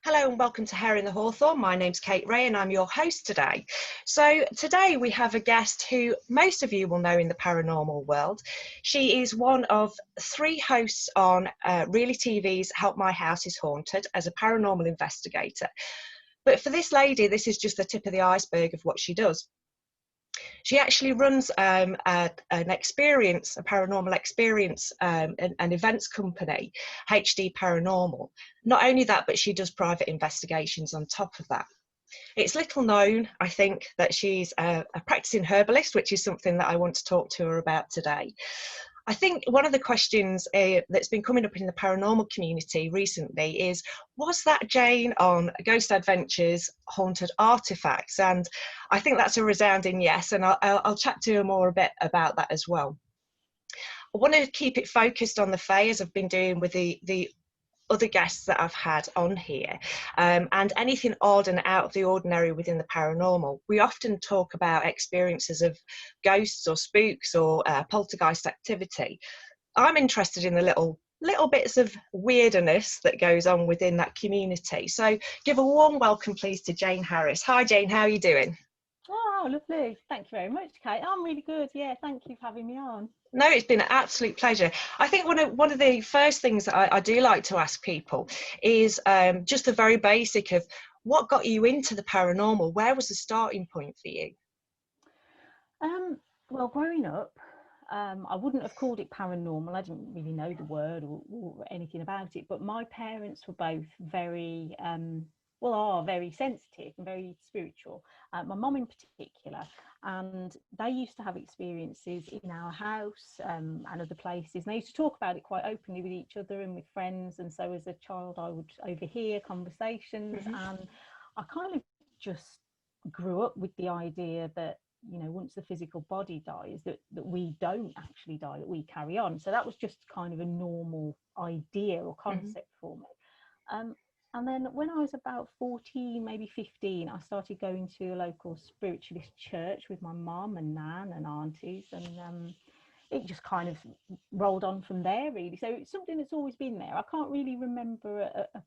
Hello and welcome to Hair in the Hawthorn. My name's Kate Ray and I'm your host today. So today we have a guest who most of you will know in the paranormal world. She is one of 3 hosts on Really TV's Help My House is Haunted as a paranormal investigator. But for this lady, this is just the tip of the iceberg of what she does. She actually runs an experience, a paranormal experience, an events company, HD Paranormal. Not only that, but she does private investigations on top of that. It's little known, I think, that she's a practicing herbalist, which is something that I want to talk to her about today. I think one of the questions that's been coming up in the paranormal community recently is, was that Jayne on Ghost Adventures Haunted Artifacts? And I think that's a resounding yes, and I'll chat to her more a bit about that as well. I want to keep it focused on the Fae, as I've been doing with the other guests that I've had on here, and anything odd and out of the ordinary within the paranormal. We often talk about experiences of ghosts or spooks or poltergeist activity. I'm interested in the little bits of weirdness that goes on within that community. So give a warm welcome please to Jayne Harris. Hi Jayne, how are you doing? Oh, lovely. Thank you very much, Kate. I'm really good. Yeah, thank you for having me on. No, it's been an absolute pleasure. I think one of the first things that I do like to ask people is just the very basic of what got you into the paranormal. Where was the starting point for you? Well, growing up, I wouldn't have called it paranormal. I didn't really know the word or anything about it. But my parents were both very, are very sensitive and very spiritual. My mum in particular, and they used to have experiences in our house and other places. And they used to talk about it quite openly with each other and with friends. And so as a child, I would overhear conversations, and I kind of just grew up with the idea that, you know, once the physical body dies, that we don't actually die, that we carry on. So that was just kind of a normal idea or concept for me. And then when I was about 14, maybe 15, I started going to a local spiritualist church with my mum and nan and aunties, and it just kind of rolled on from there, really. So it's something that's always been there. I can't really remember a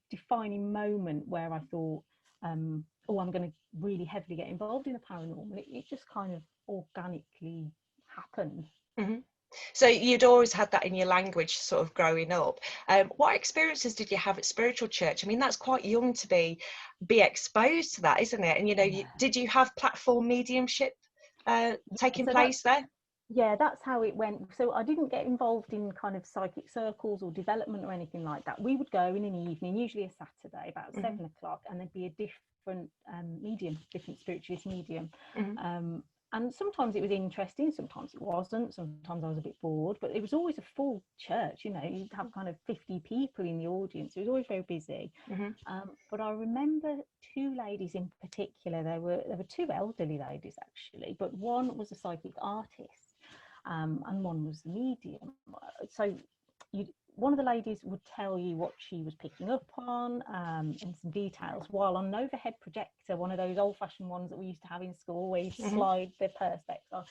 defining moment where I thought, I'm going to really heavily get involved in the paranormal. It just kind of organically happened. So you'd always had that in your language sort of growing up. What experiences did you have at spiritual church? I mean, that's quite young to be exposed to that, isn't it? And, you know, did you have platform mediumship taking place there? Yeah, that's how it went. So I didn't get involved in kind of psychic circles or development or anything like that. We would go in an evening, usually a Saturday, about 7 o'clock, and there'd be a different different spiritualist medium. And sometimes it was interesting, sometimes it wasn't, sometimes I was a bit bored, but it was always a full church, you know, you'd have kind of 50 people in the audience. It was always very busy. But I remember 2 ladies in particular. There were 2 elderly ladies actually, but one was a psychic artist, and one was the medium. So one of the ladies would tell you what she was picking up on, and some details, while on an overhead projector, one of those old-fashioned ones that we used to have in school where you slide the perspex on,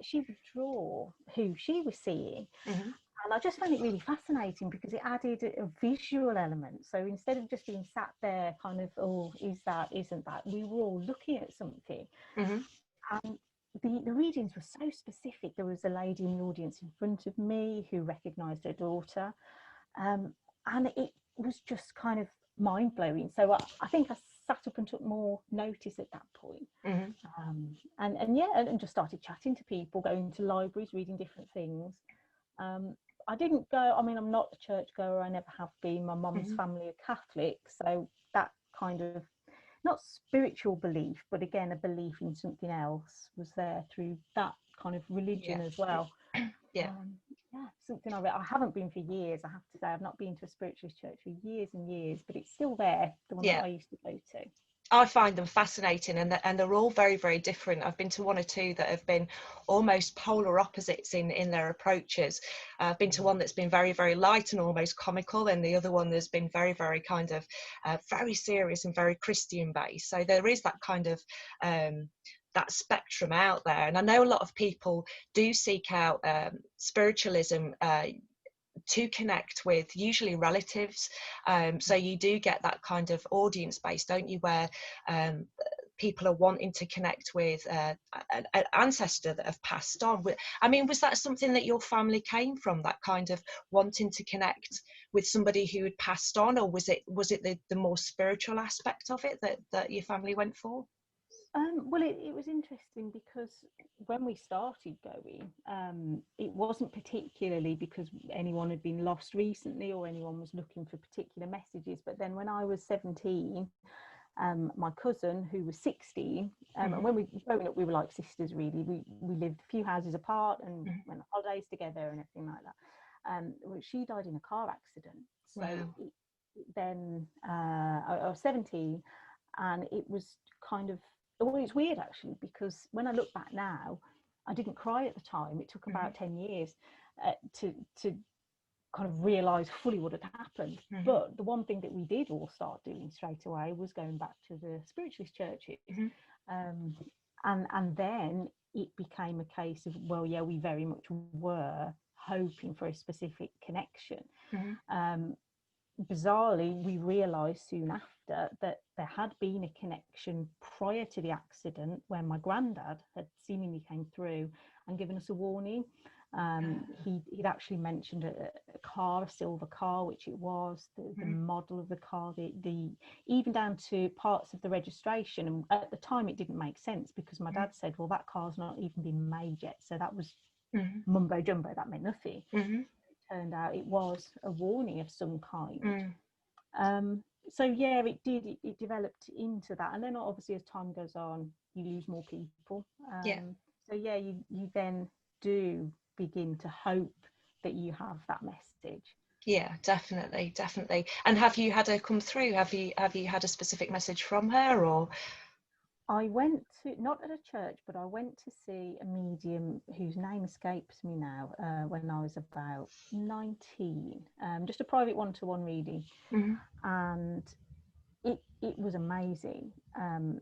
she would draw who she was seeing. And I just found it really fascinating because it added a visual element. So instead of just being sat there kind of, oh, is that, isn't that, we were all looking at something. And the readings were so specific. There was a lady in the audience in front of me who recognised her daughter, and it was just kind of mind-blowing. So I think I sat up and took more notice at that point. And just started chatting to people, going to libraries, reading different things. I didn't go, I mean, I'm not a churchgoer, I never have been. My mum's family are Catholic, so that kind of, not spiritual belief, but again, a belief in something else was there through that kind of religion as well. Something I haven't been for years, I have to say. I've not been to a spiritualist church for years and years, but it's still there, the one that I used to go to. I find them fascinating, and they're all very, very different. I've been to 1 or 2 that have been almost polar opposites in their approaches. I've been to one that's been very, very light and almost comical, and the other one that's been very, very kind of very serious and very Christian based. So there is that kind of that spectrum out there, and I know a lot of people do seek out spiritualism to connect with usually relatives. So you do get that kind of audience base, don't you, where people are wanting to connect with an ancestor that have passed on. I mean, was that something that your family came from, that kind of wanting to connect with somebody who had passed on, or was it the more spiritual aspect of it that your family went for? Well, it was interesting because when we started going, it wasn't particularly because anyone had been lost recently or anyone was looking for particular messages. But then when I was 17, my cousin, who was 16, and when we were growing up, we were like sisters, really. We lived a few houses apart and went on holidays together and everything like that. Well, she died in a car accident. So Wow. then I was 17, and it was kind of, well, it's weird actually, because when I look back now, I didn't cry at the time. It took about 10 years to kind of realise fully what had happened. But the one thing that we did all start doing straight away was going back to the spiritualist churches. And then it became a case of, well, yeah, we very much were hoping for a specific connection. Bizarrely, we realised soon after that there had been a connection prior to the accident, when my granddad had seemingly came through and given us a warning. He'd actually mentioned a car, a silver car, which it was, the model of the car, the even down to parts of the registration. And at the time it didn't make sense, because my dad said, well, that car's not even been made yet, so that was mumbo jumbo, that meant nothing. Turned out it was a warning of some kind. So yeah, it developed into that, and then obviously as time goes on, you lose more people. So yeah, you then do begin to hope that you have that message. Yeah, definitely. And have you had her come through? Have you had a specific message from her, or? I went to, not at a church, but I went to see a medium whose name escapes me now, when I was about 19, just a private one-to-one reading. And it was amazing. And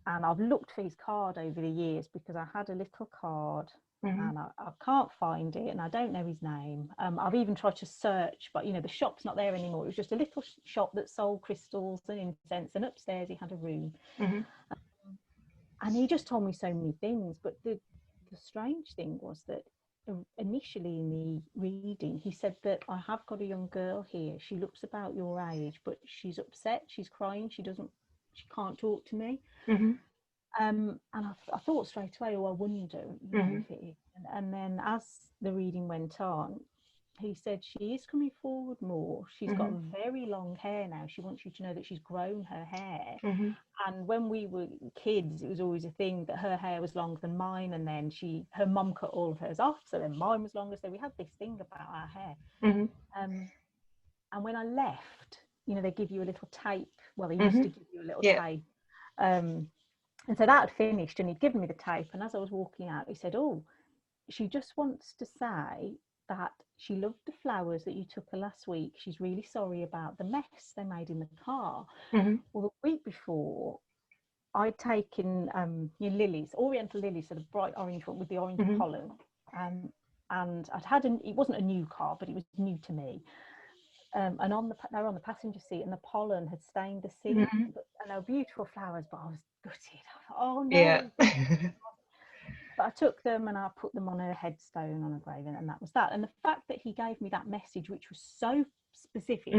I've looked for his card over the years, because I had a little card and I can't find it, and I don't know his name. I've even tried to search, but the shop's not there anymore. It was just a little shop that sold crystals and incense, and upstairs he had a room. And he just told me so many things, but the strange thing was that initially in the reading, he said that I have got a young girl here. She looks about your age, but she's upset, she's crying, she can't talk to me. And I thought straight away, oh, I wonder if it is. And then as the reading went on, he said she is coming forward more. She's got very long hair now. She wants you to know that she's grown her hair. And when we were kids, it was always a thing that her hair was longer than mine, and then her mum cut all of hers off, so then mine was longer. So we had this thing about our hair. And when I left, they give you a little tape. Well, they used to give you a little tape. And so that had finished, and he'd given me the tape. And as I was walking out, he said, oh, she just wants to say that she loved the flowers that you took her last week. She's really sorry about the mess they made in the car. Well, the week before, I'd taken lilies, oriental lilies, sort of bright orange one with the orange pollen. And I'd had it wasn't a new car, but it was new to me. And they were on the passenger seat, and the pollen had stained the seat. And they were beautiful flowers, but I was gutted. I thought, oh no. Yeah. But I took them and I put them on a headstone on a grave, and that was that. And the fact that he gave me that message, which was so specific,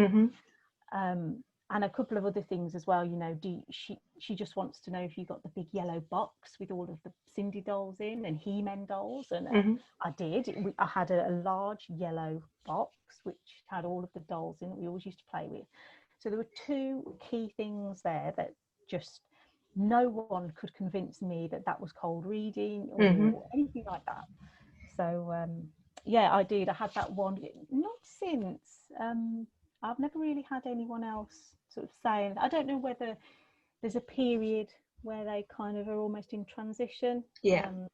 and a couple of other things as well, she just wants to know if you got the big yellow box with all of the Cindy dolls in and He-Man dolls. And I did. I had a large yellow box which had all of the dolls in that we always used to play with. So there were two key things there that just no one could convince me that was cold reading or anything like that. So yeah, I did. I had that one. Not since. I've never really had anyone else sort of saying. I don't know whether there's a period where they kind of are almost in transition, and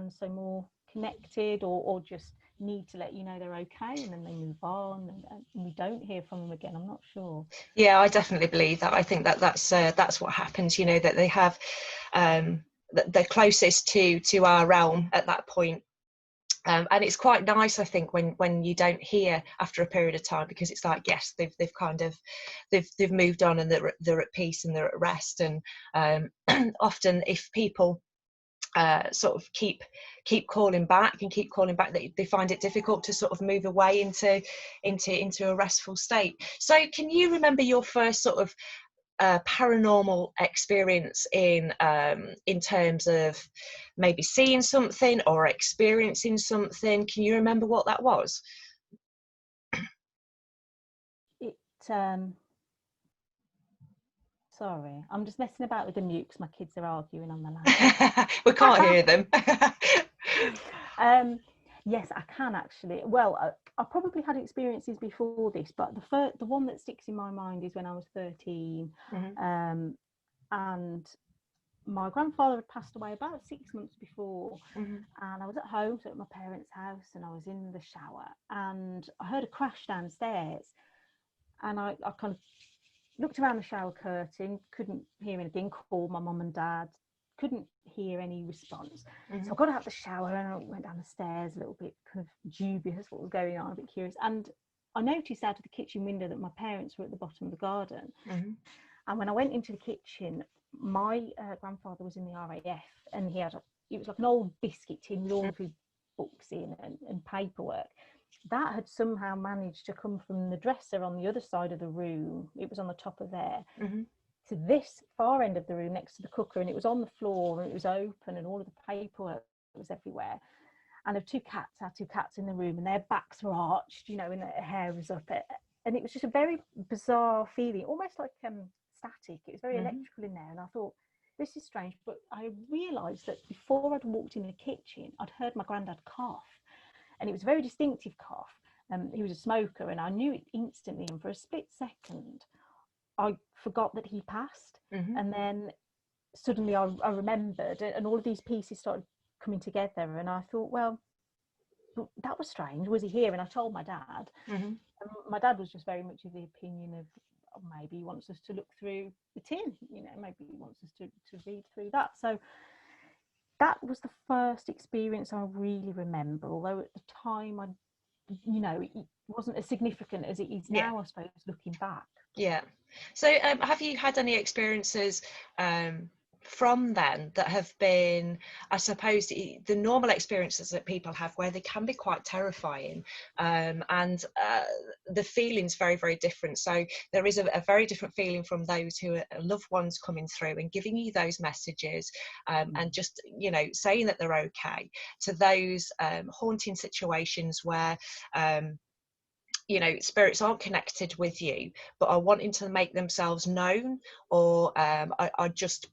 so more connected, or just need to let you know they're okay, and then they move on, and we don't hear from them again. I'm not sure. Yeah, I definitely believe that. I think that's what happens. That they have they're closest to our realm at that point. And it's quite nice, I think, when you don't hear after a period of time, because it's like, yes, they've kind of they've moved on, and they're at peace and they're at rest. And often if people sort of keep calling back and keep calling back, they find it difficult to sort of move away into a restful state. So can you remember your first sort of paranormal experience in terms of maybe seeing something or experiencing something? Can you remember what that was? It sorry, I'm just messing about with the mute because my kids are arguing on the line. We can't hear them. Yes, I can actually. Well, I probably had experiences before this, but the one that sticks in my mind is when I was 13, Mm-hmm. And my grandfather had passed away about 6 months before, Mm-hmm. and I was at home, so at my parents' house, and I was in the shower, and I heard a crash downstairs, and I kind of looked around the shower curtain, couldn't hear anything, called my mum and dad, couldn't hear any response. Mm-hmm. So I got out of the shower and I went down the stairs a little bit kind of dubious what was going on, a bit curious. And I noticed out of the kitchen window that my parents were at the bottom of the garden. Mm-hmm. And when I went into the kitchen, my grandfather was in the RAF, and it was like an old biscuit tin with all of his books in and paperwork. That had somehow managed to come from the dresser on the other side of the room. It was on the top of there. Mm-hmm. To this far end of the room next to the cooker, and it was on the floor and it was open and all of the paperwork was everywhere. And there were our two cats in the room, and their backs were arched, and their hair was up. And it was just a very bizarre feeling, almost like static. It was very electrical in there. And I thought, this is strange. But I realised that before I'd walked in the kitchen, I'd heard my granddad cough. And it was a very distinctive cough. He was a smoker, and I knew it instantly. And for a split second, I forgot that he passed. Mm-hmm. And then suddenly I remembered, and all of these pieces started coming together. And I thought, well, that was strange. Was he here? And I told my dad. Mm-hmm. And my dad was just very much of the opinion of, oh, maybe he wants us to look through the tin, maybe he wants us to read through that. So that was the first experience I really remember, although at the time it wasn't as significant as it is now, I suppose, looking back. Yeah. So have you had any experiences from then that have been, I suppose, the normal experiences that people have, where they can be quite terrifying, and the feeling's very, very different? So there is a very different feeling from those who are loved ones coming through and giving you those messages, and just saying that they're okay, to those haunting situations where spirits aren't connected with you but are wanting to make themselves known, or are just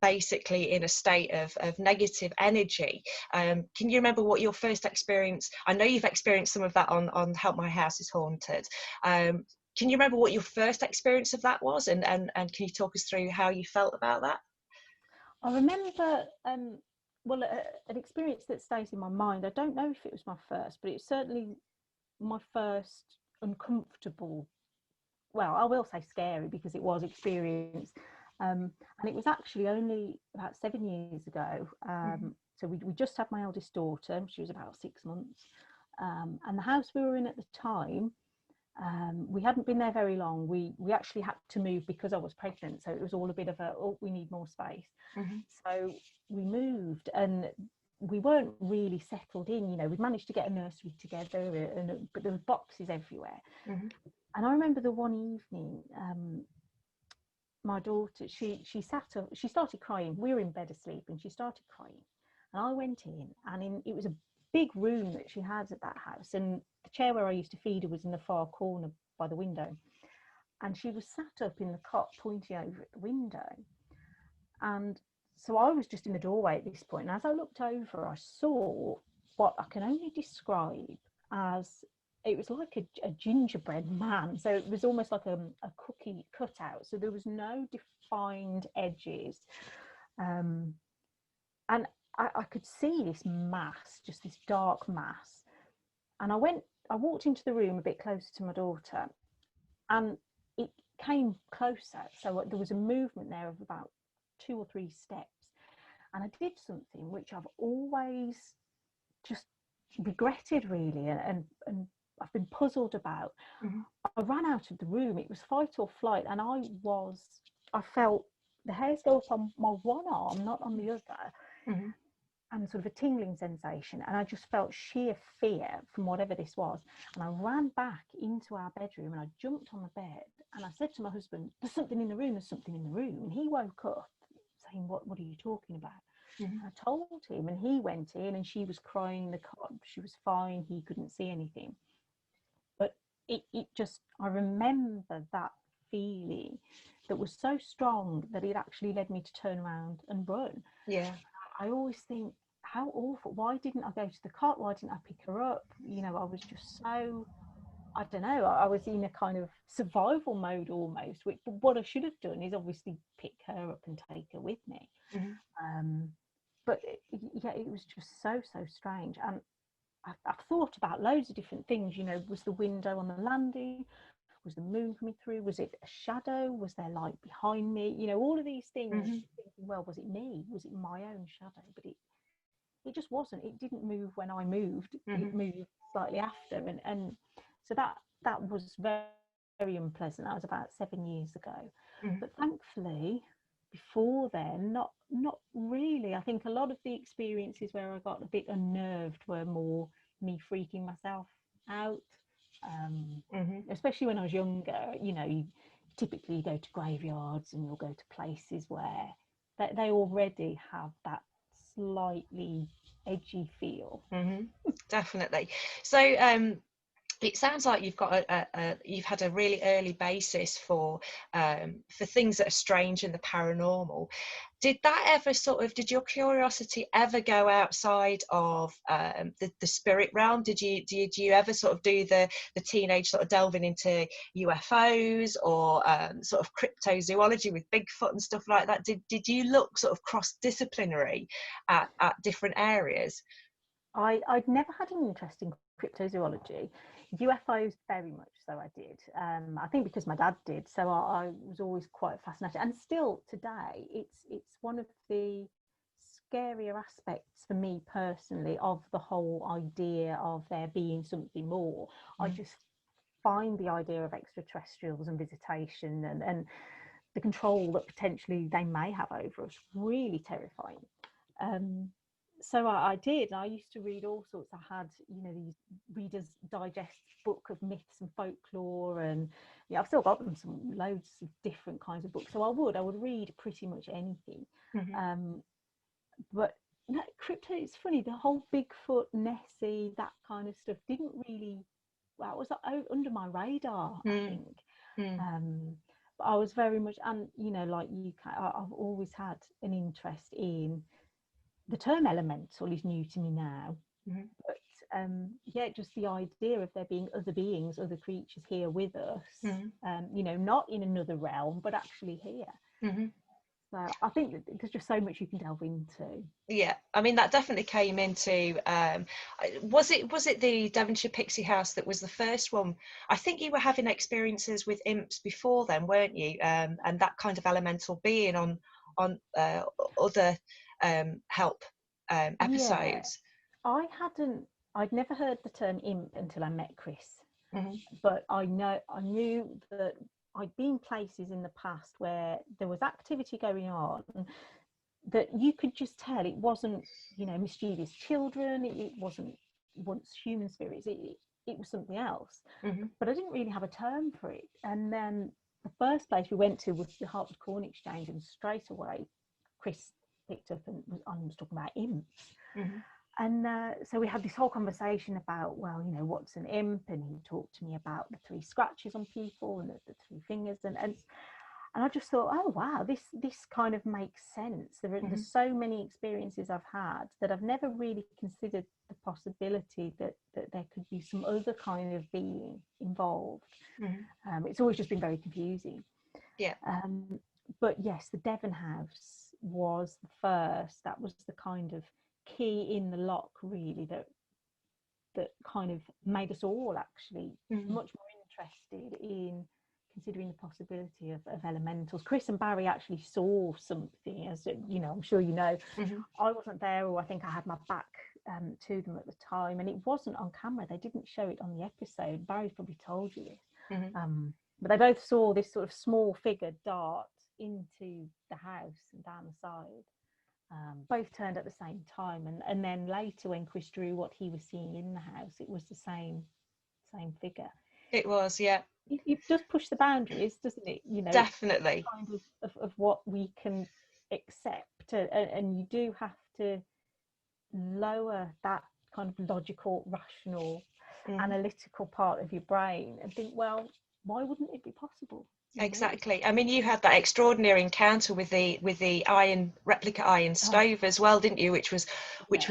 basically in a state of negative energy. Can you remember what your first experience? I know you've experienced some of that on Help My House is Haunted. Can you remember what your first experience of that was, and can you talk us through how you felt about that? I remember an experience that stays in my mind. I don't know if it was my first, but it's certainly my first uncomfortable, well, I will say scary, because it was experience, and it was actually only about 7 years ago. So we just had my eldest daughter. She was about 6 months, and the house we were in at the time, we hadn't been there very long. We actually had to move because I was pregnant, so it was all a bit of we need more space. So we moved, and we weren't really settled in. We'd managed to get a nursery together, but there were boxes everywhere. And I remember the one evening, my daughter, she sat up, she started crying. We were in bed asleep, and she started crying. And I went in, and it was a big room that she had at that house, and the chair where I used to feed her was in the far corner by the window. And she was sat up in the cot pointing over at the window. And so I was just in the doorway at this point, and as I looked over, I saw what I can only describe as, it was like a gingerbread man. So it was almost like a cookie cutout. So there was no defined edges. And I could see this mass, just this dark mass. And I walked into the room a bit closer to my daughter, and it came closer. So there was a movement there of about 2 or 3 steps. And I did something which I've always just regretted really, and I've been puzzled about. Mm-hmm. I ran out of the room. It was fight or flight, and I felt the hairs go up on my one arm, not on the other, Mm-hmm. and sort of a tingling sensation. And I just felt sheer fear from whatever this was. And I ran back into our bedroom and I jumped on the bed and I said to my husband, "There's something in the room, there's something in the room." And he woke up saying, What are you talking about? Mm-hmm. I told him, and he went in and she was crying in the cot. She was fine, he couldn't see anything. But it just, I remember that feeling that was so strong that it actually led me to turn around and run. Yeah. I always think, how awful. Why didn't I go to the cot? Why didn't I pick her up? You know, I was just so, I don't know, I was in a kind of survival mode almost. Which, what I should have done is obviously pick her up and take her with me. Mm-hmm. But yeah, it was just so strange. And I've thought about loads of different things. You know, was the window on the landing? Was the moon coming through? Was it a shadow? Was there light behind me? You know, all of these things. Mm-hmm. Thinking, well, was it me? Was it my own shadow? But it just wasn't. It didn't move when I moved. It Mm-hmm. moved slightly after, and so that was very, very unpleasant. That was about 7 years ago. Mm-hmm. But thankfully, before then, not really. I think a lot of the experiences where I got a bit unnerved were more me freaking myself out. Mm-hmm. Especially when I was younger, you know, you typically go to graveyards and you'll go to places where they already have that slightly edgy feel. Mm-hmm. Definitely. So it sounds like you've got you've had a really early basis for things that are strange in the paranormal. Did your curiosity ever go outside of the spirit realm? Did you ever sort of do the teenage sort of delving into UFOs or sort of cryptozoology with Bigfoot and stuff like that? Did you look sort of cross-disciplinary at different areas? I'd never had an interest in cryptozoology. UFOs, very much so I did. I think because my dad did, so I was always quite fascinated. And still today, it's one of the scarier aspects for me personally of the whole idea of there being something more. I just find the idea of extraterrestrials and visitation and the control that potentially they may have over us really terrifying. So I did. I used to read all sorts. I had, you know, these Reader's Digest book of myths and folklore, and yeah, I've still got them. Some loads of different kinds of books. So I would read pretty much anything. Mm-hmm. But no, crypto. It's funny. The whole Bigfoot, Nessie, that kind of stuff didn't really. Well, it was under my radar, I think. But I was very much, and you know, like you, I've always had an interest in. The term elemental is new to me now, but yeah, just the idea of there being other beings, other creatures here with us, you know, not in another realm, but actually here. So I think that there's just so much you can delve into. Yeah, I mean that definitely came into was it the Devonshire Pixie House that was the first one? I think you were having experiences with imps before then, weren't you? And that kind of elemental being on other help Yeah, episodes. I'd never heard the term imp until I met Chris, Mm-hmm. but I knew that I'd been places in the past where there was activity going on that you could just tell it wasn't, you know, mischievous children, it wasn't once human spirits, it was something else. Mm-hmm. But I didn't really have a term for it. And then the first place we went to was the Hartford Corn Exchange, and straight away Chris picked up and was talking about imps. Mm-hmm. And so we had this whole conversation about, well, you know, what's an imp? And he talked to me about the 3 scratches on people and the 3 fingers. And I just thought, oh, wow, this kind of makes sense. There's so many experiences I've had that I've never really considered the possibility that there could be some other kind of being involved. It's always just been very confusing. Yeah. But yes, the Devon House was the first. That was the kind of key in the lock, really, that kind of made us all actually much more interested in considering the possibility of elementals. Chris and Barry actually saw something, as you know, I'm sure you know. I wasn't there, or I think I had my back to them at the time, and it wasn't on camera. They didn't show it on the episode. Barry's probably told you this. But they both saw this sort of small figure dart into the house and down the side. Both turned at the same time, and then later when Chris drew what he was seeing in the house, it was the same figure. It was, yeah. It does push the boundaries, doesn't it? You know, definitely. Kind of what we can accept, and you do have to lower that kind of logical, rational, analytical part of your brain and think, well, why wouldn't it be possible? Exactly. I mean, you had that extraordinary encounter with the replica iron stove as well, didn't you? Which was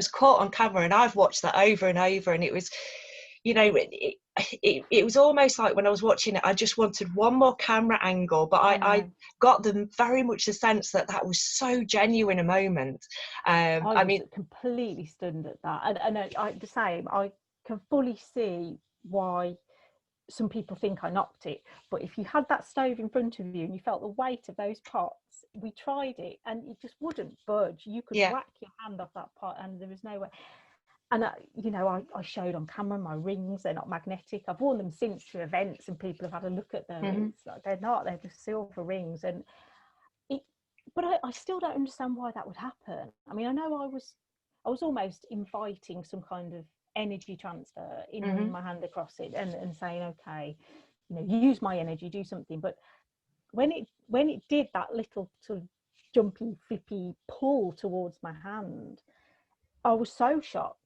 caught on camera, and I've watched that over and over, and it was, you know, it was almost like when I was watching it, I just wanted one more camera angle, but I got very much the sense that was so genuine a moment. I mean, completely stunned at that, and the same. I can fully see why some people think I knocked it, but if you had that stove in front of you and you felt the weight of those pots, we tried it and it just wouldn't budge. You could whack your hand off that pot and there was no way. And I showed on camera my rings. They're not magnetic. I've worn them since to events and people have had a look at them. It's like, they're just silver rings. And but I still don't understand why that would happen. I mean, I know I was almost inviting some kind of energy transfer in my hand across it and saying, okay, use my energy, do something. But when it did that little sort of jumpy, flippy pull towards my hand, I was so shocked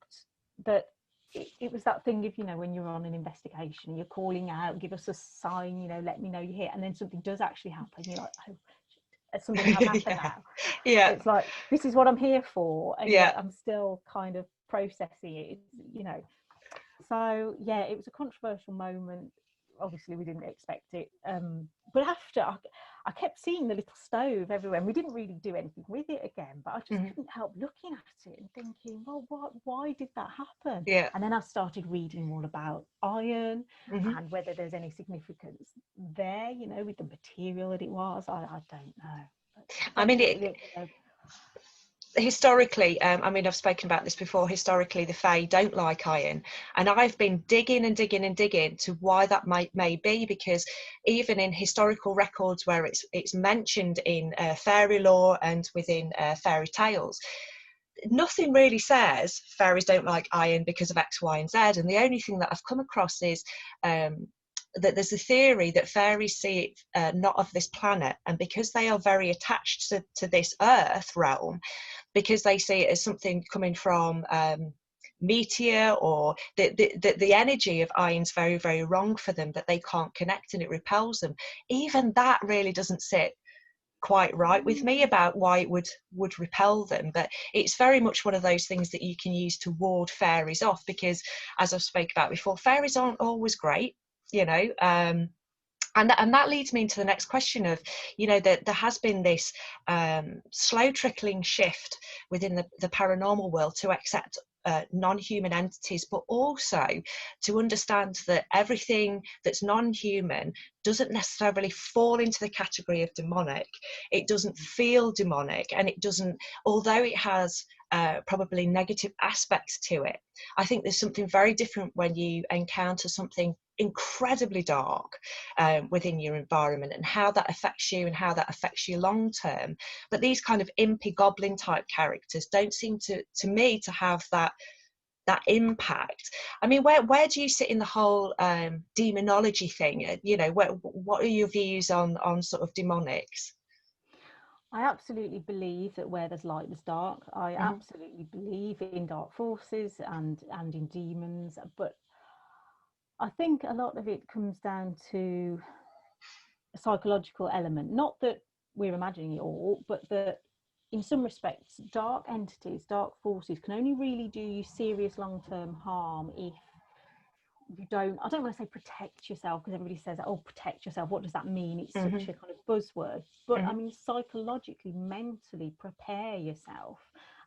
that it was that thing of, when you're on an investigation, you're calling out, give us a sign, let me know you're here, and then something does actually happen. You're like, oh, something has happened now. Yeah, it's like, this is what I'm here for, and yet I'm still kind of processing it, So yeah, it was a controversial moment. Obviously we didn't expect it, but after I kept seeing the little stove everywhere, and we didn't really do anything with it again, but I just couldn't help looking at it and thinking, well, why did that happen? And then I started reading all about iron and whether there's any significance there, with the material that it was. I don't know. I mean, historically, I've spoken about this before, historically the Fae don't like iron, and I've been digging and digging and digging to why that may be, because even in historical records where it's mentioned in fairy lore and within fairy tales, nothing really says fairies don't like iron because of X, Y, and Z. And the only thing that I've come across is that there's a theory that fairies see it not of this planet, and because they are very attached to this earth realm, because they see it as something coming from meteor, or the energy of iron's very, very wrong for them, that they can't connect and it repels them. Even that really doesn't sit quite right with me about why it would repel them. But it's very much one of those things that you can use to ward fairies off, because as I've spoke about before, fairies aren't always great, and that leads me into the next question of, that there has been this slow trickling shift within the paranormal world to accept non-human entities, but also to understand that everything that's non-human doesn't necessarily fall into the category of demonic. It doesn't feel demonic, and it doesn't, although it has probably negative aspects to it. I think there's something very different when you encounter something incredibly dark within your environment, and how that affects you and how that affects you long term. But these kind of impy goblin type characters don't seem to me to have that impact. I mean, where do you sit in the whole demonology thing? What are your views on sort of demonics? I absolutely believe that where there's light, there's dark. I absolutely believe in dark forces and in demons, but I think a lot of it comes down to a psychological element. Not that we're imagining it all, but that in some respects, dark entities, dark forces can only really do you serious long-term harm if you don't, I don't want to say protect yourself, because everybody says, oh, protect yourself. What does that mean? It's such a kind of buzzword. But I mean, psychologically, mentally prepare yourself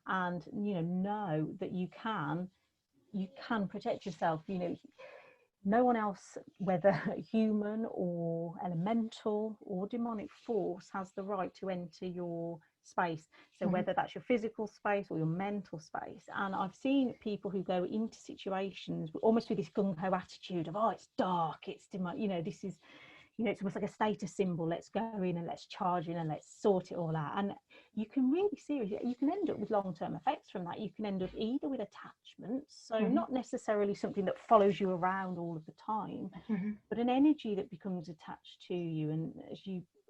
and, know that you can protect yourself. no one else, whether human or elemental or demonic force, has the right to enter your space. So whether that's your physical space or your mental space. And I've seen people who go into situations almost with this gung-ho attitude of, oh, it's dark, it's this is, it's almost like a status symbol. Let's go in and let's charge in and let's sort it all out. And you can really seriously, you can end up with long-term effects from that. You can end up either with attachments, so not necessarily something that follows you around all of the time, but an energy that becomes attached to you. And as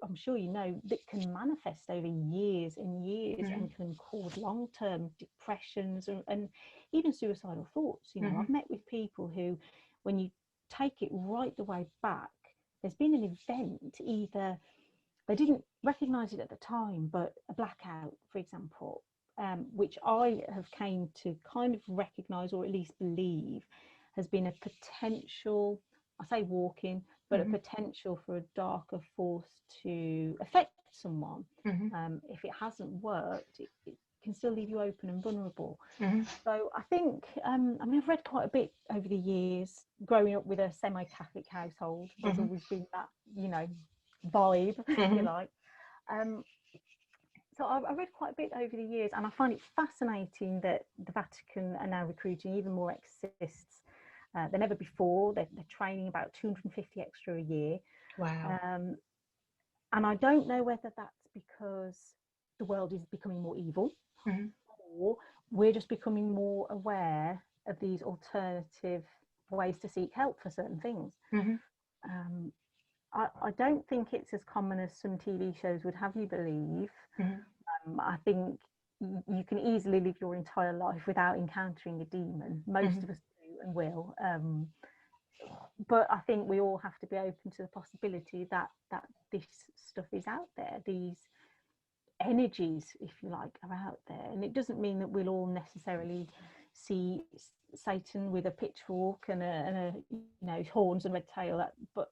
I'm sure you know, that can manifest over years and years and can cause long-term depressions and even suicidal thoughts. I've met with people who, when you take it right the way back, there's been an event, either they didn't recognize it at the time, but a blackout, for example, which I have came to kind of recognize, or at least believe, has been a potential, I say walk-in, but a potential for a darker force to affect someone. If it hasn't worked, it can still leave you open and vulnerable. So I think, I've read quite a bit over the years. Growing up with a semi-Catholic household, there's always been that, vibe, if you like. So I read quite a bit over the years, and I find it fascinating that the Vatican are now recruiting even more exorcists than ever before. They're training about 250 extra a year. Wow. And I don't know whether that's because the world is becoming more evil, or we're just becoming more aware of these alternative ways to seek help for certain things. I don't think it's as common as some TV shows would have you believe. I think you can easily live your entire life without encountering a demon. Most of us do and will. But I think we all have to be open to the possibility that this stuff is out there. These energies, if you like, are out there. And it doesn't mean that we'll all necessarily see Satan with a pitchfork and a horns and red tail, but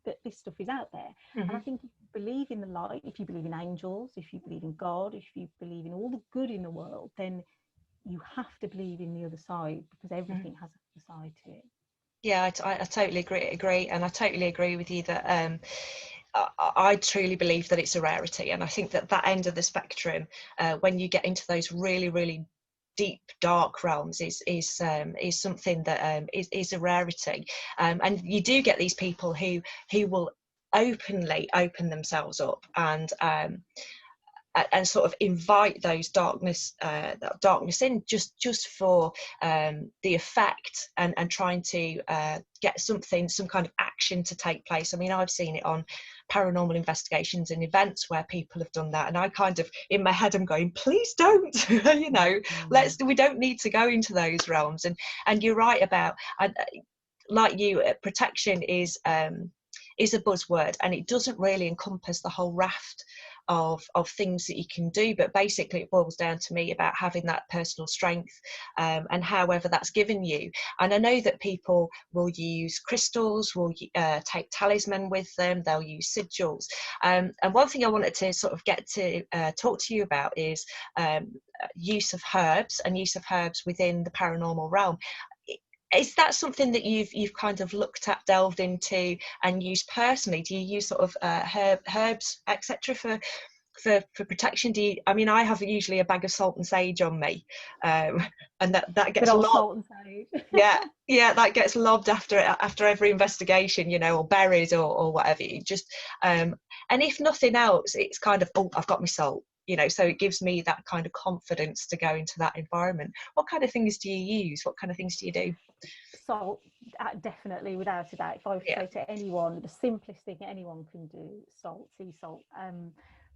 that this stuff is out there. And I think if you believe in the light, if you believe in angels, if you believe in God, if you believe in all the good in the world, then you have to believe in the other side, because everything has a side to it. Yeah, I totally agree, and I totally agree with you that I truly believe that it's a rarity, and I think that end of the spectrum, when you get into those really, really deep dark realms, is something that is a rarity, and you do get these people who will openly open themselves up and sort of invite those darkness in just for the effect and trying to get some kind of action to take place. I mean, I've seen it on paranormal investigations and events where people have done that, and I kind of, in my head, I'm going, please don't, we don't need to go into those realms. And you're right about, like you, protection is a buzzword, and it doesn't really encompass the whole raft of things that you can do, but basically it boils down to me about having that personal strength, and however that's given you. And I know that people will use crystals, will take talisman with them, they'll use sigils, and one thing I wanted to sort of get to talk to you about is use of herbs within the paranormal realm. Is that something that you've kind of looked at, delved into, and used personally? Do you use sort of herbs, etc., for protection? I mean, I have usually a bag of salt and sage on me, and that gets lobbed. Salt and sage. yeah, that gets lobbed after every investigation, or berries or whatever. You just and if nothing else, it's kind of, oh, I've got my salt. So it gives me that kind of confidence to go into that environment. What kind of things do you use? What kind of things do you do? Salt, definitely, without a doubt. If I would say to anyone, the simplest thing anyone can do, salt, sea salt,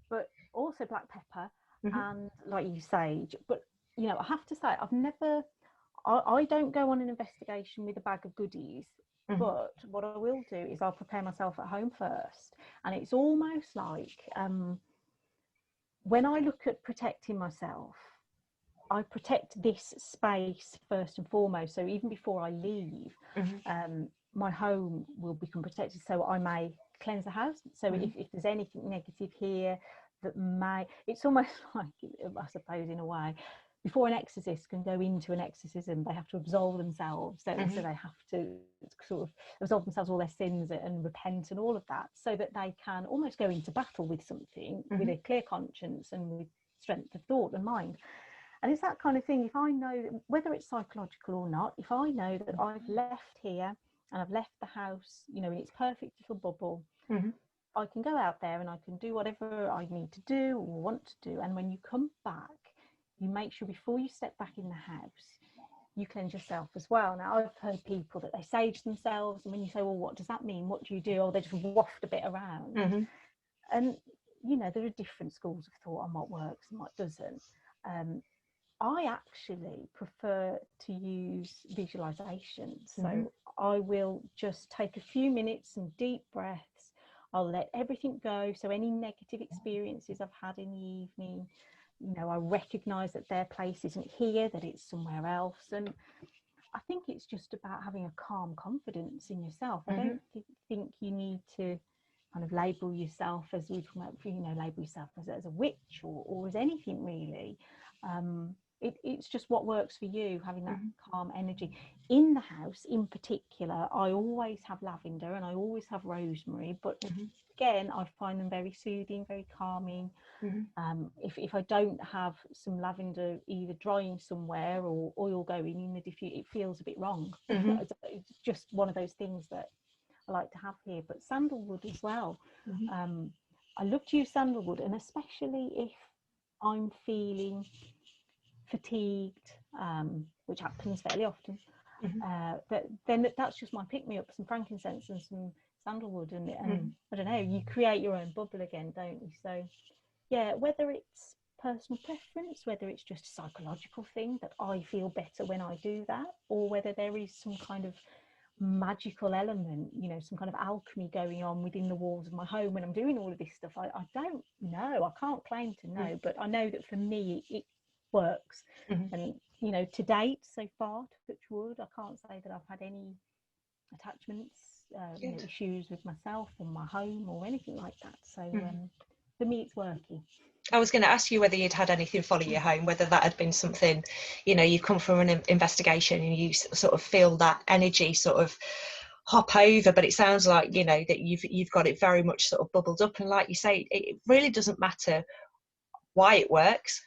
but also black pepper, and like you, sage. But I have to say, I don't go on an investigation with a bag of goodies. But what I will do is I'll prepare myself at home first, and it's almost like, when I look at protecting myself, I protect this space first and foremost. So even before I leave, my home will become protected. So I may cleanse the house. So if there's anything negative here that it's almost like, I suppose, in a way, before an exorcist can go into an exorcism, they have to absolve themselves. So, so they have to sort of absolve themselves all their sins and repent and all of that, so that they can almost go into battle with something with a clear conscience and with strength of thought and mind. And it's that kind of thing. If I know that, whether it's psychological or not, if I know that I've left here and I've left the house, you know, in its perfect little bubble, I can go out there and I can do whatever I need to do or want to do. And when you come back, you make sure before you step back in the house, you cleanse yourself as well. Now, I've heard people that they sage themselves, and when you say, well, what does that mean? What do you do? Oh, they just waft a bit around. And, you know, there are different schools of thought on what works and what doesn't. I actually prefer to use visualization. So I will just take a few minutes, some deep breaths. I'll let everything go. So any negative experiences I've had in the evening, you know, I recognize that their place isn't here, that it's somewhere else. And I think it's just about having a calm confidence in yourself. I don't think you need to kind of label yourself, as we talk about, you know, label yourself as a witch or as anything really. It's just what works for you, having that calm energy. In the house in particular, I always have lavender and I always have rosemary, but again, I find them very soothing, very calming. If I don't have some lavender either drying somewhere or oil going in the diffuser, it feels a bit wrong. It's just one of those things that I like to have here. But sandalwood as well. I love to use sandalwood, and especially if I'm feeling fatigued, which happens fairly often, then that's just my pick-me-up, some frankincense and some sandalwood, and I don't know, you create your own bubble again, don't you? So yeah, whether it's personal preference, whether it's just a psychological thing that I feel better when I do that, or whether there is some kind of magical element, you know, some kind of alchemy going on within the walls of my home when I'm doing all of this stuff, I don't know. I can't claim to know, but I know that for me it works. And, you know, to date so far, touch wood, I can't say that I've had any attachments, you know, issues with myself or my home or anything like that. So for me it's working. I was going to ask you whether you'd had anything follow you home, whether that had been something, you know, you've come from an investigation and you sort of feel that energy sort of hop over, but it sounds like, you know, that you've got it very much sort of bubbled up, and like you say, it really doesn't matter why it works.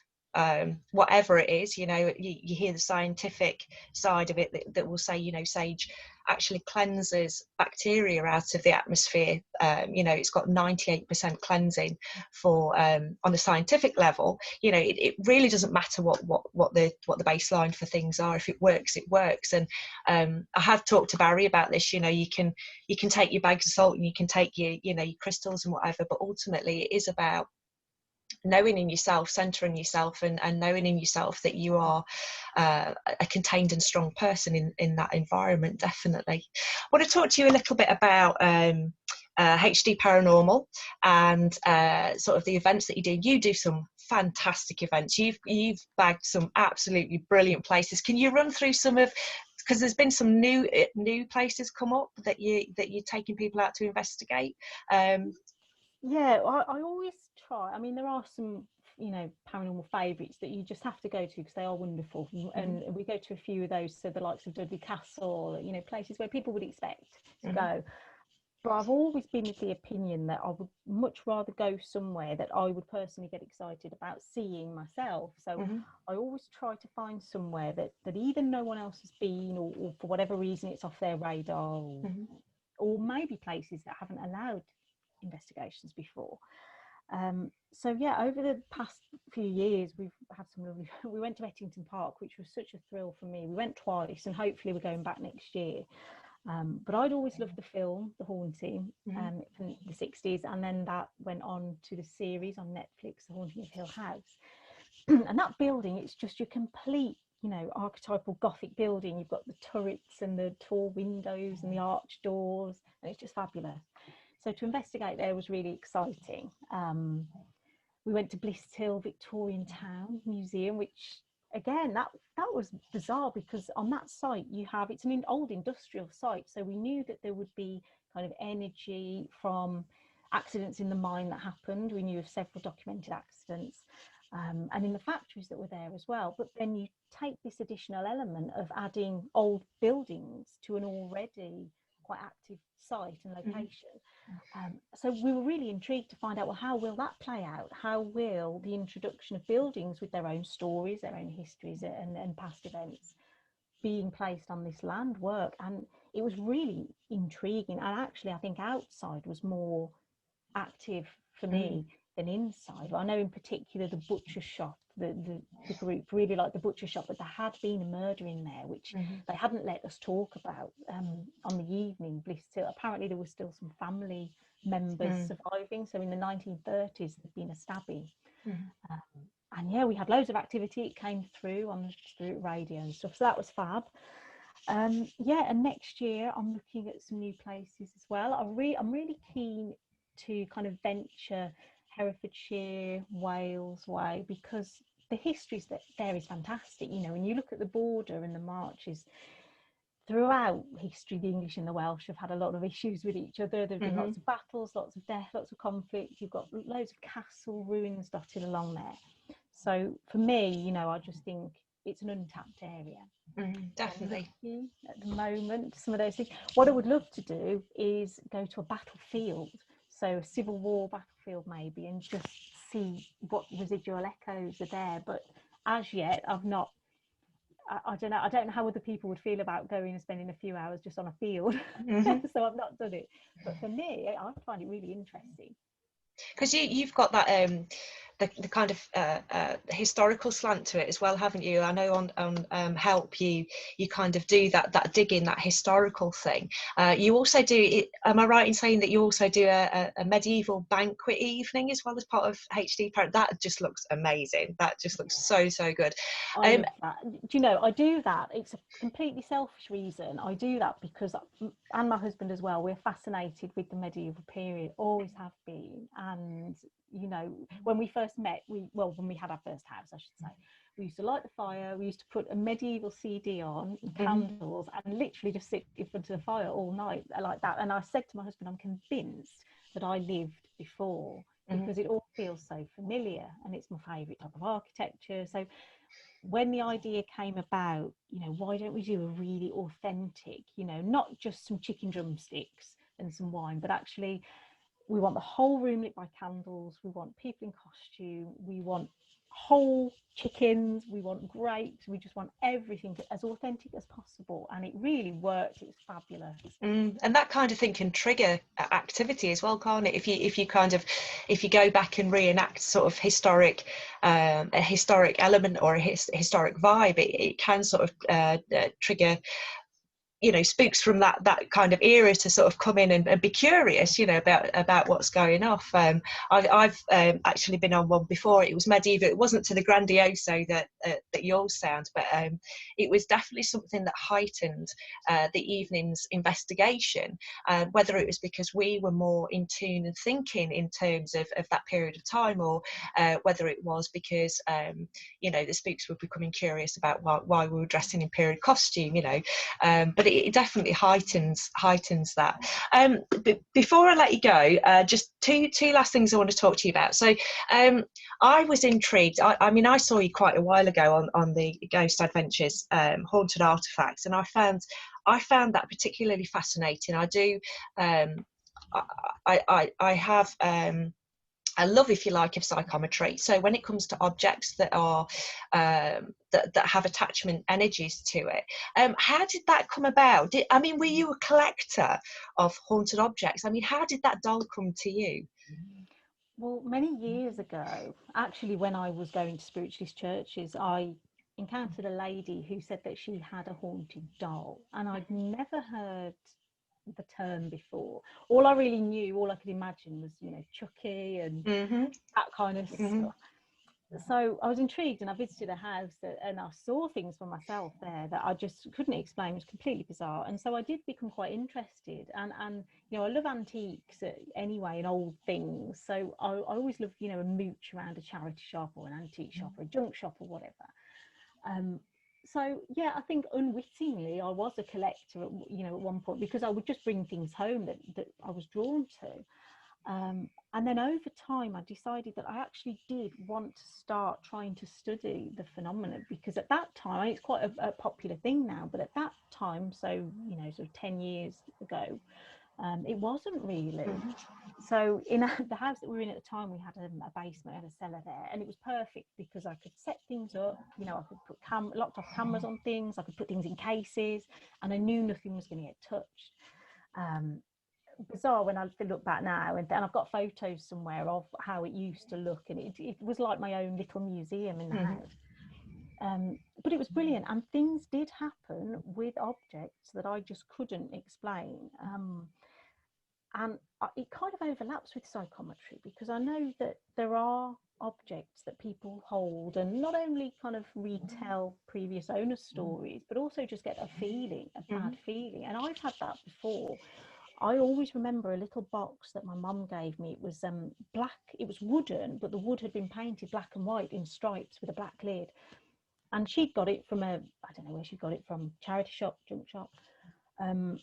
Whatever it is, you know, you hear the scientific side of it that will say, you know, sage actually cleanses bacteria out of the atmosphere. You know, it's got 98% cleansing for on a scientific level. You know, it really doesn't matter what the baseline for things are. If it works, it works. And I have talked to Barry about this. You know, you can take your bags of salt and you can take your crystals and whatever, but ultimately it is about knowing in yourself, centering yourself, and knowing in yourself that you are a contained and strong person in that environment. Definitely. I want to talk to you a little bit about HD Paranormal and sort of the events that you do. You do some fantastic events. You've bagged some absolutely brilliant places. Can you run through some of, because there's been some new places come up that you're taking people out to investigate? Yeah, I always try. I mean, there are some, you know, paranormal favourites that you just have to go to because they are wonderful. And we go to a few of those, so the likes of Dudley Castle, you know, places where people would expect to go. But I've always been of the opinion that I would much rather go somewhere that I would personally get excited about seeing myself. So I always try to find somewhere that either no one else has been, or for whatever reason it's off their radar, or maybe places that haven't allowed investigations before. So yeah, over the past few years we've had some lovely, we went to Ettington Park, which was such a thrill for me. We went twice and hopefully we're going back next year. But I'd always loved the film The Haunting from the 60s, and then that went on to the series on Netflix, The Haunting of Hill House. And that building, it's just your complete, you know, archetypal Gothic building. You've got the turrets and the tall windows and the arched doors, and it's just fabulous. So to investigate there was really exciting. We went to Bliss Hill Victorian Town Museum, which again, that was bizarre because on that site it's an old industrial site. So we knew that there would be kind of energy from accidents in the mine that happened. We knew of several documented accidents. and in the factories that were there as well. But then you take this additional element of adding old buildings to an already quite active site and location. So we were really intrigued to find out, well, how will that play out? How will the introduction of buildings with their own stories, their own histories and past events being placed on this land work? And it was really intriguing. And actually, I think outside was more active for me than inside. I know in particular the butcher shop, the group really liked the butcher shop, but there had been a murder in there which they hadn't let us talk about on the evening. Apparently there was still some family members surviving. So in the 1930s there'd been a stabbing. And yeah, we had loads of activity. It came through on the Spirit Radio and stuff, so that was fab. Yeah, and next year I'm looking at some new places as well. I'm really keen to kind of venture Herefordshire, Wales way, because the history there is fantastic. You know, when you look at the border and the marches throughout history, the English and the Welsh have had a lot of issues with each other. There have been lots of battles, lots of death, lots of conflict. You've got loads of castle ruins dotted along there. So for me, you know, I just think it's an untapped area. Definitely. At the moment, some of those things. What I would love to do is go to a battlefield, so a Civil War battlefield maybe, and just see what residual echoes are there. But as yet, I've not. I don't know. I don't know how other people would feel about going and spending a few hours just on a field. So I've not done it. But for me, I find it really interesting. Because you've got that the kind of historical slant to it as well, haven't you? I know on Help you kind of do that digging, that historical thing. You also do it, am I right in saying that you also do a medieval banquet evening as well as part of HD Parent? That just looks amazing. That just looks so good. I love that. Do you know, I do that. It's a completely selfish reason. I do that because, and my husband as well, we're fascinated with the medieval period, always have been. And you know, when we first met, when we had our first house, I should say, we used to light the fire, we used to put a medieval CD on, candles, and literally just sit in front of the fire all night like that. And I said to my husband, I'm convinced that I lived before, because it all feels so familiar, and it's my favourite type of architecture. So when the idea came about, you know, why don't we do a really authentic, you know, not just some chicken drumsticks and some wine, but actually we want the whole room lit by candles, we want people in costume, we want whole chickens, we want grapes, we just want everything as authentic as possible. And it really worked. It was fabulous. And that kind of thing can trigger activity as well, can't it? If you go back and reenact sort of a historic element or a historic vibe, it can sort of trigger, you know, spooks from that kind of era to sort of come in and be curious, you know, about what's going off. I've actually been on one before. It was medieval. It wasn't to the grandioso that yours sounds, but it was definitely something that heightened the evening's investigation, whether it was because we were more in tune and thinking in terms of that period of time, or whether it was because you know, the spooks were becoming curious about why we were dressing in period costume, you know. But it definitely heightens that. Before I let you go, just two last things I want to talk to you about. So I was intrigued. I mean, I saw you quite a while ago on the Ghost Adventures Haunted Artifacts, and I found that particularly fascinating. I do. I have a love, if you like, of psychometry. So when it comes to objects that are that have attachment energies to it, how did that come about? Were you a collector of haunted objects? I mean, how did that doll come to you? Well, many years ago, actually, when I was going to spiritualist churches, I encountered a lady who said that she had a haunted doll, and I'd never heard the term before. All I really knew, all I could imagine was, you know, Chucky and that kind of stuff. So I was intrigued, and I visited a house and I saw things for myself there that I just couldn't explain. It was completely bizarre. And so I did become quite interested, and you know, I love antiques anyway and old things. So I always loved, you know, a mooch around a charity shop or an antique shop or a junk shop or whatever. So yeah, I think unwittingly I was a collector at one point, because I would just bring things home that I was drawn to. And then over time, I decided that I actually did want to start trying to study the phenomenon, because at that time, it's quite a popular thing now, but at that time, so, you know, sort of 10 years ago, it wasn't really. So in the house that we were in at the time, we had a basement, had a cellar there, and it was perfect because I could set things up, you know, I could put locked off cameras on things, I could put things in cases, and I knew nothing was going to get touched. Bizarre when I look back now, and I've got photos somewhere of how it used to look, and it was like my own little museum in the house. But it was brilliant, and things did happen with objects that I just couldn't explain. And it kind of overlaps with psychometry, because I know that there are objects that people hold and not only kind of retell previous owner stories, but also just get a feeling, a bad feeling. And I've had that before. I always remember a little box that my mum gave me. It was black, it was wooden, but the wood had been painted black and white in stripes with a black lid. And she'd got it from I don't know where she got it from, charity shop, junk shop. And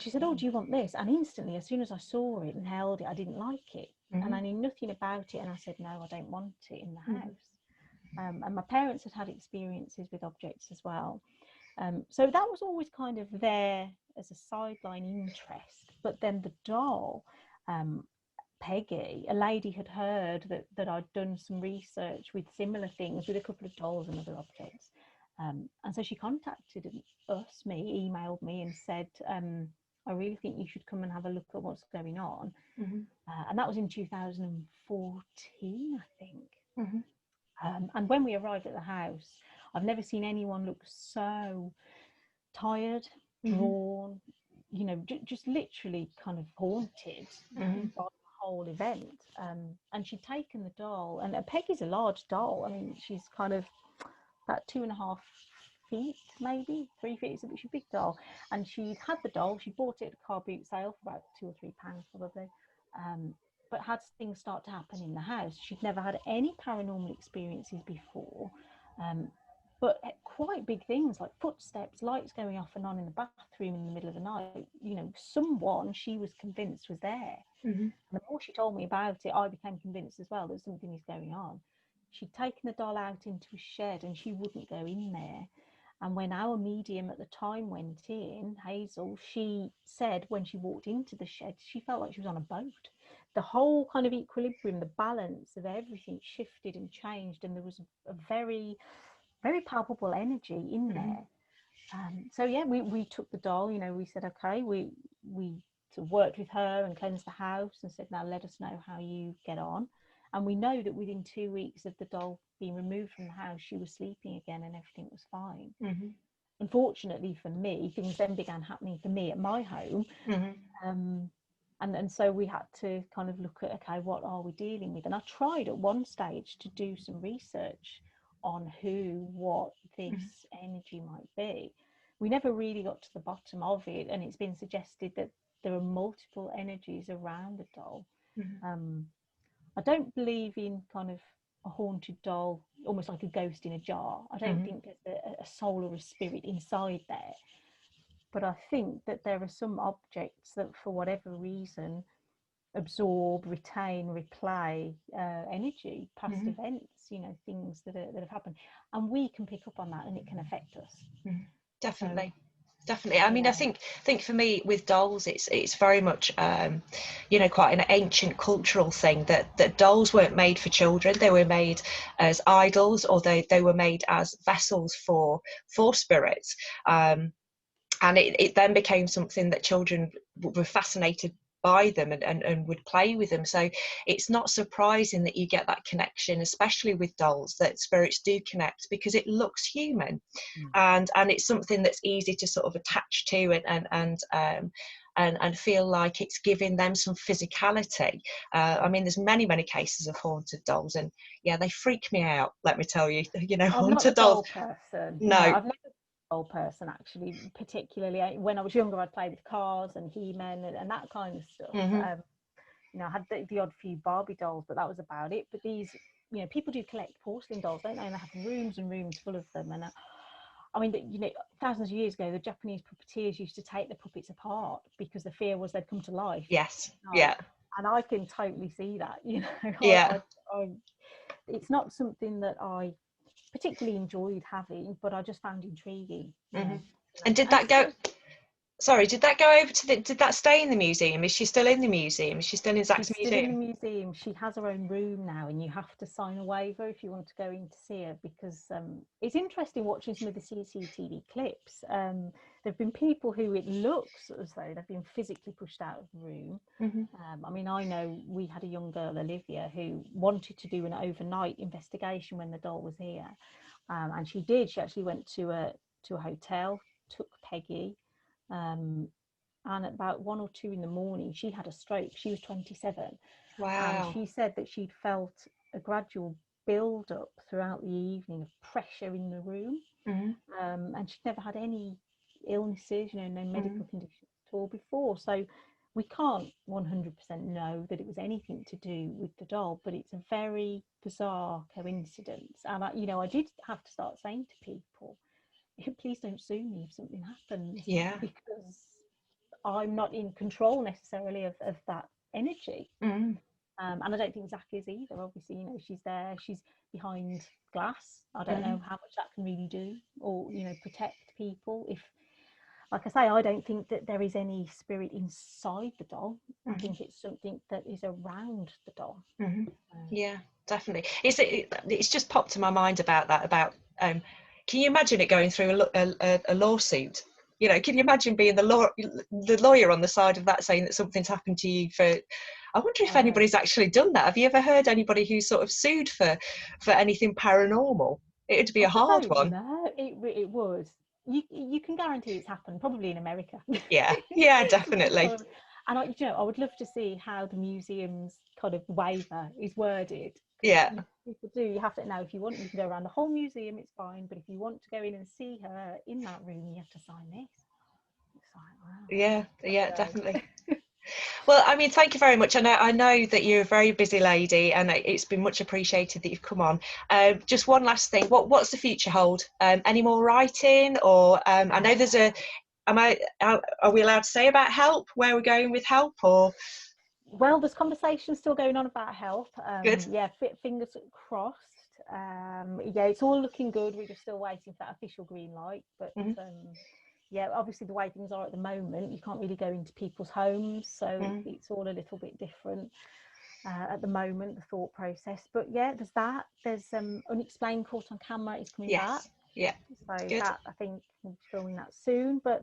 she said, "Oh, do you want this?" And instantly, as soon as I saw it and held it, I didn't like it. And I knew nothing about it. And I said, "No, I don't want it in the house." And my parents had experiences with objects as well. So that was always kind of there as a sideline interest. But then the doll, Peggy, a lady had heard that I'd done some research with similar things, with a couple of dolls and other objects. And so she contacted me, emailed me and said, "I really think you should come and have a look at what's going on." And that was in 2014, I think. And when we arrived at the house, I've never seen anyone look so tired, drawn, you know, just literally kind of haunted by the whole event. And she'd taken the doll, and Peggy's a large doll. I mean, she's kind of about 2.5 feet, maybe 3 feet. She's a big doll. And she'd had the doll, she bought it at a car boot sale for about £2 or £3 probably. But had things start to happen in the house. She'd never had any paranormal experiences before, but quite big things like footsteps, lights going off and on in the bathroom in the middle of the night. You know, someone she was convinced was there. And the more she told me about it, I became convinced as well that something is going on. She'd taken the doll out into a shed and she wouldn't go in there. And when our medium at the time went in, Hazel, she said when she walked into the shed, she felt like she was on a boat. The whole kind of equilibrium, the balance of everything shifted and changed, and there was a very, very palpable energy in there. So yeah, we took the doll, you know, we said, okay, we sort of worked with her and cleansed the house and said, now let us know how you get on. And we know that within 2 weeks of the doll being removed from the house, she was sleeping again and everything was fine. Unfortunately for me, things then began happening for me at my home. And so we had to kind of look at, okay, what are we dealing with? And I tried at one stage to do some research on what this energy might be. We never really got to the bottom of it, and it's been suggested that there are multiple energies around the doll. I don't believe in kind of a haunted doll, almost like a ghost in a jar. I don't think there's a soul or a spirit inside there. But I think that there are some objects that, for whatever reason, absorb, retain, replay energy, past events, you know, things that have happened. And we can pick up on that and it can affect us. Definitely. Definitely. I mean, I think for me with dolls, it's very much, you know, quite an ancient cultural thing that dolls weren't made for children. They were made as idols, or they were made as vessels for spirits. And it then became something that children were fascinated by them and would play with them. So it's not surprising that you get that connection, especially with dolls, that spirits do connect, because it looks human. And it's something that's easy to sort of attach to and feel like it's giving them some physicality. I mean, there's many cases of haunted dolls, and yeah, they freak me out, let me tell you. You know, haunted dolls. Person. No, I've never old person, actually. Particularly when I was younger, I'd play with cars and He-Man and that kind of stuff. You know, I had the odd few Barbie dolls, but that was about it. But these, you know, people do collect porcelain dolls, don't they? And they have rooms and rooms full of them. And I mean, you know, thousands of years ago, the Japanese puppeteers used to take the puppets apart because the fear was they'd come to life. Yes. Yeah. And I can totally see that, you know. Yeah. It's not something that I particularly enjoyed having, but I just found intriguing, you know. And did that go? Sorry, did that go over to the? Did that stay in the museum? Is she still in the museum? Is she still in Zach's She's still in the museum? museum. She has her own room now, and you have to sign a waiver if you want to go in to see her, because it's interesting watching some of the CCTV clips. There've been people who it looks as though they've been physically pushed out of the room. I mean, I know we had a young girl, Olivia, who wanted to do an overnight investigation when the doll was here, and she did. She actually went to a hotel, took Peggy. And at about 1 or 2 in the morning, she had a stroke. She was 27. Wow. And she said that she'd felt a gradual build up throughout the evening of pressure in the room. And she'd never had any illnesses, you know, no medical conditions at all before. So we can't 100% know that it was anything to do with the doll, but it's a very bizarre coincidence. And I did have to start saying to people, please don't sue me if something happens. Yeah. Because I'm not in control necessarily of that energy. And I don't think Zach is either. Obviously, you know, she's there, she's behind glass. I don't know how much that can really do, or, you know, protect people. If, like I say, I don't think that there is any spirit inside the doll. I think it's something that is around the doll. Yeah, definitely. It's just popped to my mind about that. Can you imagine it going through a lawsuit? You know, can you imagine being the lawyer on the side of that, saying that something's happened to you for? I wonder if anybody's actually done that. Have you ever heard anybody who's sort of sued for anything paranormal? It'd be a hard one. No, it would. You can guarantee it's happened, probably in America. Yeah, definitely. And I would love to see how the museum's kind of waiver is worded. Yeah. People do. You have to now. If you want, you can go around the whole museum. It's fine. But if you want to go in and see her in that room, you have to sign this. It's like, wow. Yeah, definitely. Well, I mean, thank you very much. I know that you're a very busy lady, and it's been much appreciated that you've come on. Just one last thing. What's the future hold? Any more writing, or I know there's are we allowed to say about help? Where we're going with help, or? Well, there's conversations still going on about help. Good. Yeah, fingers crossed. Yeah, it's all looking good. We're just still waiting for that official green light. But yeah, obviously the way things are at the moment, you can't really go into people's homes, so it's all a little bit different at the moment, the thought process. But yeah, there's that. There's Unexplained Caught on Camera is coming back. Yeah. So good. that, I think we'll be filming that soon. But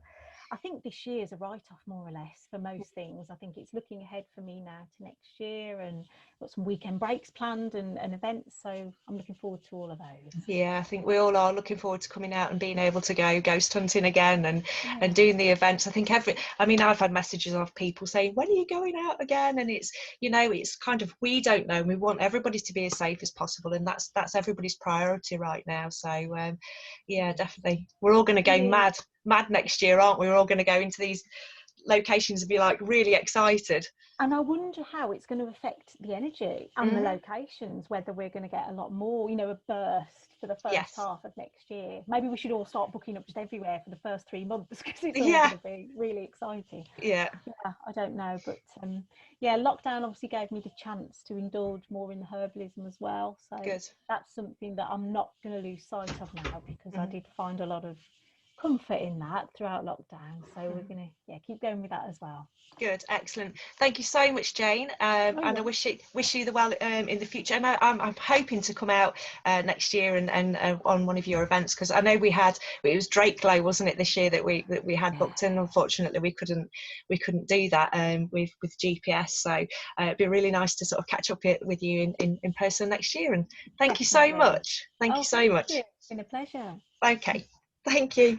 I think this year is a write-off, more or less, for most things. I think it's looking ahead for me now to next year, and got some weekend breaks planned and events, so I'm looking forward to all of those. Yeah, I think we all are looking forward to coming out and being able to go ghost hunting again and doing the events. I think I've had messages of people saying, when are you going out again? And it's, you know, it's kind of, we don't know. We want everybody to be as safe as possible, and that's everybody's priority right now. So yeah, definitely. We're all going to go mad next year, aren't we? We're all going to go into these locations and be like really excited. And I wonder how it's going to affect the energy and the locations, whether we're going to get a lot more, you know, a burst for the first half of next year. Maybe we should all start booking up just everywhere for the first 3 months, because it's all going to be really exciting. Yeah, I don't know, but yeah, lockdown obviously gave me the chance to indulge more in the herbalism as well. So that's something that I'm not going to lose sight of now, because I did find a lot of comfort in that throughout lockdown, so we're gonna keep going with that as well. Good, excellent. Thank you so much, Jayne, and I wish you the well in the future. And I'm hoping to come out next year and on one of your events, because I know it was Drake Glow, wasn't it, this year that we had booked in. Unfortunately, we couldn't do that with GPS. So it'd be really nice to sort of catch up with you in person next year. And thank you so much. Thank you so much. It's been a pleasure. Okay, thank you.